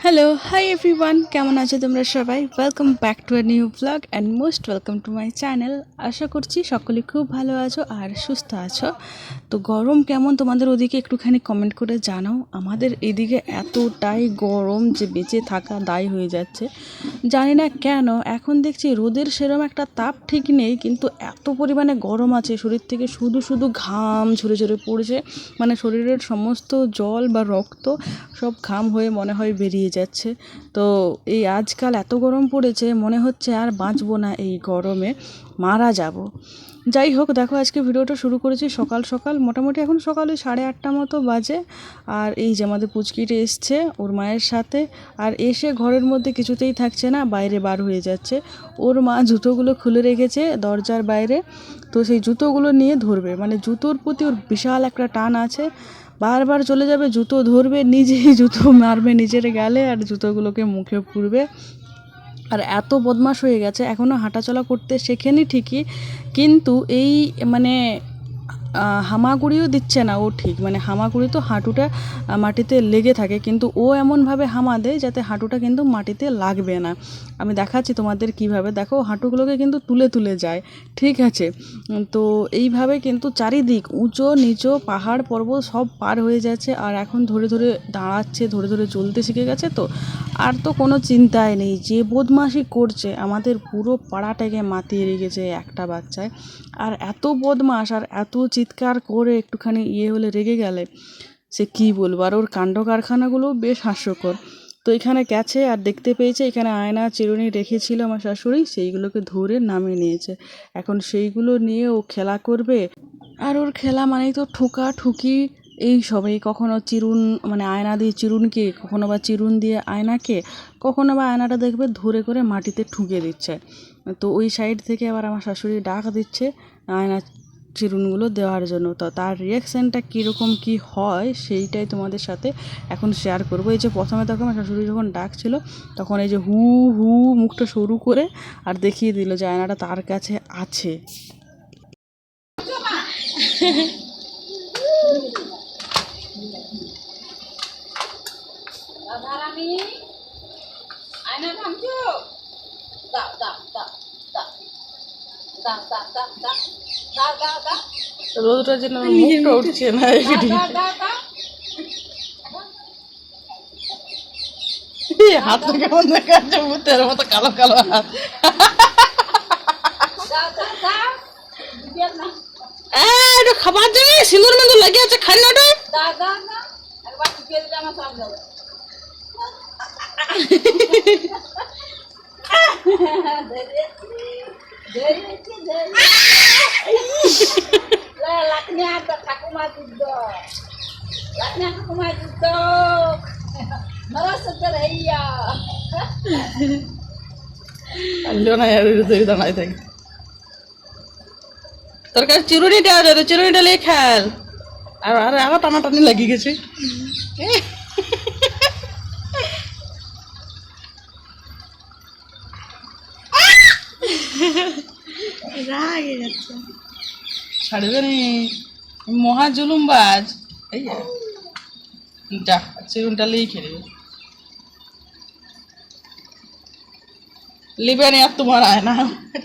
Hello, hi everyone, কেমন আছো তোমরা সবাই? Welcome back to a new blog and most welcome to my channel. আশা করছি সকলে খুব ভালো আছো আর সুস্থ আছো। তো গরম কেমন তোমাদের ওদিকে একটুখানি কমেন্ট করে জানাও। আমাদের এদিকে এতটাই গরম যে বেঁচে থাকা দায় হয়ে যাচ্ছে। জানি না কেন এখন দেখছি রোদের সেরম একটা তাপ ঠিক নেই, কিন্তু এত পরিমাণে গরম আছে, শরীর থেকে শুধু শুধু ঘাম ঝরে ঝরে পড়ছে। মানে শরীরের সমস্ত জল বা রক্ত সব ঘাম হয়ে মনে হয় বেরিয়ে যাচ্ছে। তো এই আজকাল এত গরম পড়েছে, মনে হচ্ছে আর বাঁচবো না এই গরমে, মারা যাব। যাই হোক, দেখো আজকে ভিডিওটা শুরু করেছি সকাল সকাল, মোটামুটি এখন সকালে 8:30 মতো বাজে। আর এই যে আমাদের পুচকিটা এসছে ওর মায়ের সাথে, আর এসে ঘরের মধ্যে কিছুতেই থাকছে না, বাইরে বার হয়ে যাচ্ছে। ওর মা জুতোগুলো খুলে রেখেছে দরজার বাইরে, তো সেই জুতোগুলো নিয়ে ধরবে, মানে জুতোর প্রতি ওর বিশাল একটা টান আছে। বারবার চলে যাবে, জুতো ধরবে, নিজেই জুতো মারবে নিজের গালে আর জুতোগুলোকে মুখে পুরবে। আর এত বদমাশ হয়ে গেছে, এখনও হাঁটাচলা করতে শেখেনি ঠিকই, কিন্তু এই মানে হামাগুড়িও দিচ্ছে না ও ঠিক, মানে হামাগুড়ি তো হাঁটুটা মাটিতে লেগে থাকে, কিন্তু ও এমনভাবে হামা দেয় যাতে হাঁটুটা কিন্তু মাটিতে লাগবে না। আমি দেখাচ্ছি তোমাদের কিভাবে, দেখো হাঁটুগুলোকে কিন্তু তুলে তুলে যায়, ঠিক আছে। তো এইভাবে কিন্তু চারিদিক উঁচু নিচু পাহাড় পর্বত সব পার হয়ে যাচ্ছে, আর এখন ধরে ধরে দাঁড়াচ্ছে, ধরে ধরে চলতে শিখে গেছে। তো আর তো কোনো চিন্তাই নেই, যে বদমাশি করছে আমাদের পুরো পাড়াটাকে মাতিয়ে রেখেছে একটা বাচ্চায়। আর এত বদমাশ আর এত চিৎকার করে একটুখানি হলে রেগে গেলে সে কী বলবো। আর ওর কাণ্ড কারখানাগুলো বেশ হাস্যকর। তো এখানে গেছে আর দেখতে পেয়েছে এখানে আয়না চিরুনি রেখেছিল আমার শাশুড়ি, সেইগুলোকে ধরে নামিয়ে নিয়েছে। এখন সেইগুলো নিয়ে ও খেলা করবে। আর ওর খেলা মানেই তো ঠোকা ঠুকি এই সবই, কখনো চিরুন মানে আয়না দিয়ে চিরুনকে, কখনো বা চিরুন দিয়ে আয়নাকে, কখনো বা আয়নাটা দেখবে ধরে করে মাটিতে ঠুকে দিচ্ছে। তো ওই সাইড থেকে আবার আমার শাশুড়ি ডাক দিচ্ছে আয়না চিরুনগুলো দেওয়ার জন্য। তো তার রিয়াকশানটা কীরকম কী হয় সেইটাই তোমাদের সাথে এখন শেয়ার করবো। এই যে প্রথমে তখন আমার শাশুড়ি যখন ডাকছিল, তখন এই যে হু হু মুখটা সরু করে আর দেখিয়ে দিল যে আয়নাটা তার কাছে আছে। রোদটা যেন মুখটা উঠছে না, হাতটা কেমন দেখা যাচ্ছে, ভূতের মতো কালো কালো হাত। এটা খাবার যাবে, সিঁদুর মেঁদুর লাগে আছে, খাই না ওটা। দাঁড়ায় থাকে, তোর কাছে চিরুনিটা আছে, চিরুনিটা নিয়ে খেল। আর আরে আবার টানাটানি লাগিয়ে গেছে। রাগে যাচ্ছে, ছাড়বে নি, মহা জুলুমবাজ। এই যা চিরুনটা লিয়ে খেলে লিবে নি, আর তোমার আয় না,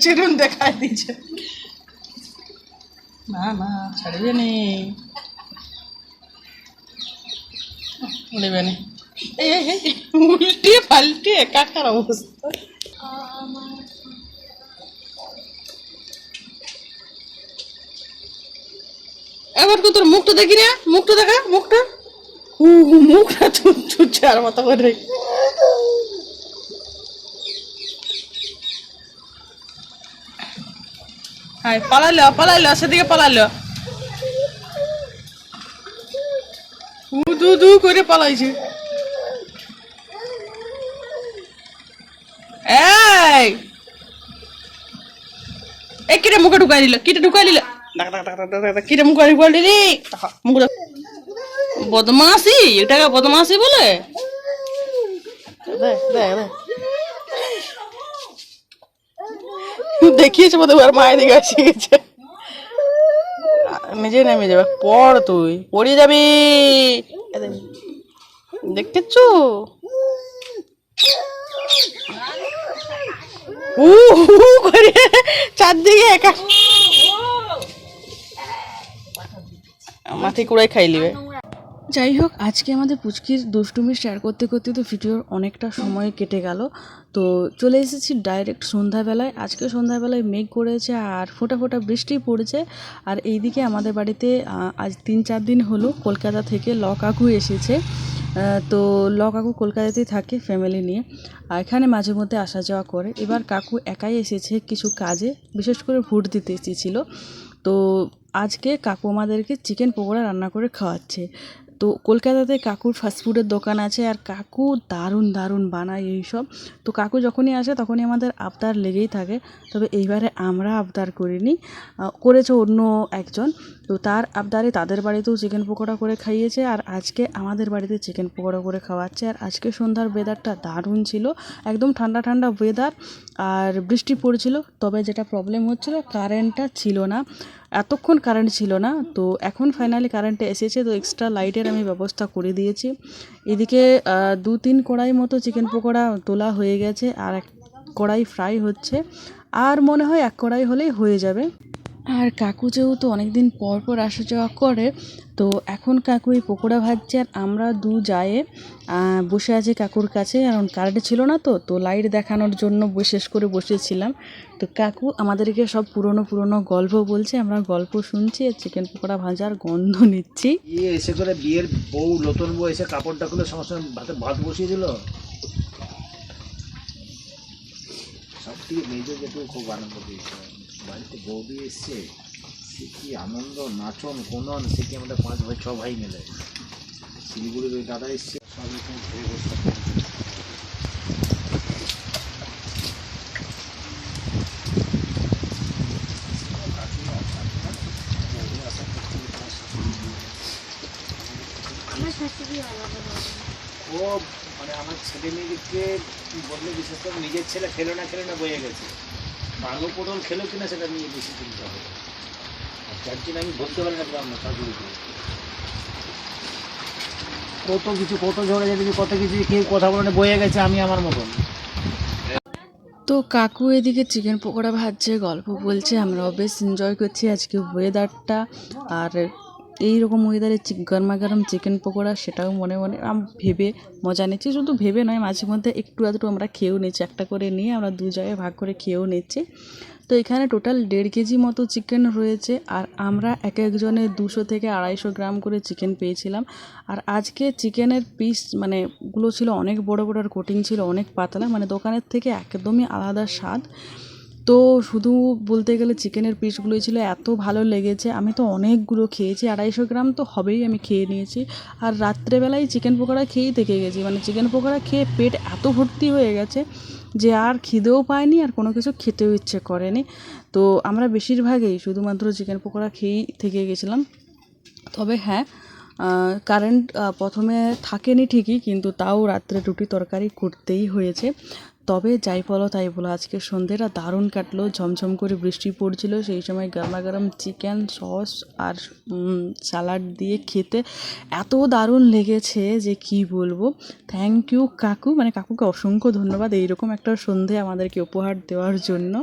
চিরুন দেখায় দিচ্ছে। না না ছাড়বে নি, লিবে নি। উল্টে পাল্টে একাকার অবস্থা। এবার তো তোর মুখটা দেখি না, মুখটা দেখা, মুখটা মুখটা ছুটছে আর মতো করে। হ্যাঁ পালাইলো পালাইলো, সেদিকে পালাইলো, দু দু করে পালাইছে। এই এই কিরে মুখে ঢুকাই দিল, কিটা ঢুকাই দিল, কিটা মুখে ঢুকাই দিলি, মুখে বদমাসি, এটাকে বদমাসি বলে। দেখিয়েছে বোধ হয় মায়ের দিকে এসে গেছে, নিজে নেমে যাবে, পড় তুই পড়ে যাবি, দেখতেছ। উ হু করে চারদিকে একা মাথায় কুড়াই খাই লিবে। যাই হোক, আজকে আমাদের পুচকির দুষ্টুমি শেয়ার করতে করতে তো ভিডিওর অনেকটা সময় কেটে গেল। তো চলে এসেছি ডাইরেক্ট সন্ধ্যাবেলায়। আজকে সন্ধ্যাবেলায় মেঘ করেছে আর ফোঁটা ফোঁটা বৃষ্টি পড়েছে। আর এইদিকে আমাদের বাড়িতে আজ 3-4 দিন হলো কলকাতা থেকে ল কাকু এসেছে। তো ল কাকু কলকাতাতেই থাকে ফ্যামিলি নিয়ে, আর এখানে মাঝে মধ্যে আসা যাওয়া করে। এবার কাকু একাই এসেছে কিছু কাজে, বিশেষ করে ভোট দিতে এসেছিলো। তো আজকে কাকু আমাদেরকে চিকেন পকোড়া রান্না করে খাওয়াচ্ছে। তো কলকাতাতে কাকুর ফাস্টফুডের দোকান আছে, আর কাকু দারুণ দারুণ বানায় এইসব। তো কাকু যখনই আসে তখনই আমাদের আবদার লেগেই থাকে। তবে এইবারে আমরা আবদার করিনি, করেছে অন্য একজন। তো তার আবদারে তাদের বাড়িতেও চিকেন পকোড়া করে খাইয়েছে, আর আজকে আমাদের বাড়িতে চিকেন পকোড়া করে খাওয়াচ্ছে। আর আজকে সন্ধ্যার ওয়েদারটা দারুণ ছিল, একদম ঠান্ডা ঠান্ডা ওয়েদার, আর বৃষ্টি পড়ছিল। তবে যেটা প্রবলেম হচ্ছিল, কারেন্টটা ছিল না, এতক্ষণ কারেন্ট ছিল না। তো এখন ফাইনালি কারেন্টে এসেছে, তো এক্সট্রা লাইটের আমি ব্যবস্থা করে দিয়েছি। এদিকে 2-3 কড়াই মতো চিকেন পকোড়া তোলা হয়ে গেছে, আর 1 কড়াই ফ্রাই হচ্ছে, আর মনে হয় 1 কড়াই হলেই হয়ে যাবে। আর কাকু যেহেতু অনেক দিন পর পর আসা যাওয়া করে, তো এখন কাকু এই পকোড়া ভাজছে, আর আমরা দু জায়ে বসে আছি কাকুর কাছে। কারণ কারেন্ট ছিল না, তো লাইট দেখানোর জন্য বিশেষ করে বসেছিলাম। তো কাকু আমাদেরকে সব পুরনো পুরনো গল্প বলছে, আমরা গল্প শুনছি আর চিকেন পকোড়া ভাজার গন্ধ নিচ্ছি। এসে করে বিয়ের বউ, নতুন বউ এসে কাপড়টা খুলে সমস্ত ভাতে ভাত বসিয়ে দিল। সব থেকে মেজর যেটুকু খুব আনন্দ পেয়েছে, বাড়িতে বৌদি এসছে, সে কি আনন্দ, নাচন কোনন, সে কি আমাদের 5 ভাই 6 ভাই মিলে। শিলিগুড়ির ওই দাদা এসছে, সব এরকম ঘুরে বসে। ও মানে আমার ছেলে মেয়েদেরকে বললে বিশেষ করে নিজের ছেলে খেলো না বয়ে গেছে, আলু পটল খেলো কিনা সেটা নিয়ে বেশি চিন্তা হবে। আর যার জন্য আমি বলতে পারি না না শাশুড়িকে, কত ঝড়ে যেতে কত কিছু কেউ কথা বলে বয়ে গেছে, আমি আমার মতন। তো কাকু এদিকে চিকেন পকোড়া ভাজছে, গল্প বলছে, আমরাও বেশ এনজয় করছি আজকে ওয়েদারটা। আর এই রকম ওয়েদারে গরমা গরম চিকেন পকোড়া, সেটাও মনে মনে ভেবে মজা নিচ্ছি। শুধু ভেবে নয়, মাঝে মধ্যে একটু আধটু আমরা খেয়েও নিচ্ছি, একটা করে নিয়ে আমরা 2 জায়গায় ভাগ করে খেয়েও নিচ্ছি। তো এখানে টোটাল 1.5 কেজি মতো চিকেন রয়েছে, আর আমরা এক একজনে 200 থেকে 250 গ্রাম করে চিকেন পেয়েছিলাম। আর আজকে চিকেনের পিস মানে গুলো ছিল অনেক বড় বড়, আর কোটিং ছিল অনেক পাতলা, মানে দোকানের থেকে একদমই আলাদা স্বাদ। তো শুধু বলতে গেলে চিকেনের পিসগুলোই ছিল এত ভালো লেগেছে, আমি তো অনেকগুলো খেয়েছি, 250 গ্রাম তো হবেই, আমি খেয়ে নিয়েছি। আর রাত্রেবেলায় চিকেন পকোড়া খেয়েই থেকে গেছি, মানে চিকেন পকোড়া খেয়ে পেট এত ভর্তি হয়ে গেছে যে আর খিদেও পায়নি, আর কোনো কিছু খেতেও ইচ্ছে করেনি। তো আমরা বেশিরভাগই শুধুমাত্র চিকেন পকোড়া খেয়েই থেকে গেছিলাম। তবে হ্যাঁ, কারেন্ট প্রথমে থাকেনি ঠিকই, কিন্তু তাও রাত্রে রুটি তরকারি করতেই হয়েছে। তবে যাই বলো তাই বলো, আজকে সন্ধ্যেটা দারুণ কাটলো, ঝমঝম করে বৃষ্টি পড়ছিল, সেই সময় গরমা গরম চিকেন সস আর স্যালাড দিয়ে খেতে এত দারুণ লেগেছে যে কি বলবো। থ্যাংক ইউ কাকু, মানে কাকুকে অসংখ্য ধন্যবাদ এইরকম একটা সন্ধে আমাদেরকে উপহার দেওয়ার জন্য।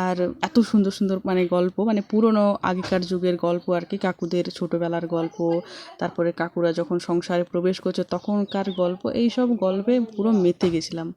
আর এত সুন্দর সুন্দর মানে গল্প, মানে পুরনো আগেকার যুগের গল্প আর কি, কাকুদের ছোটোবেলার গল্প, তারপরে কাকুরা যখন সংসারে প্রবেশ করছে তখনকার গল্প, এই সব গল্পে পুরো মেতে গেছিলাম।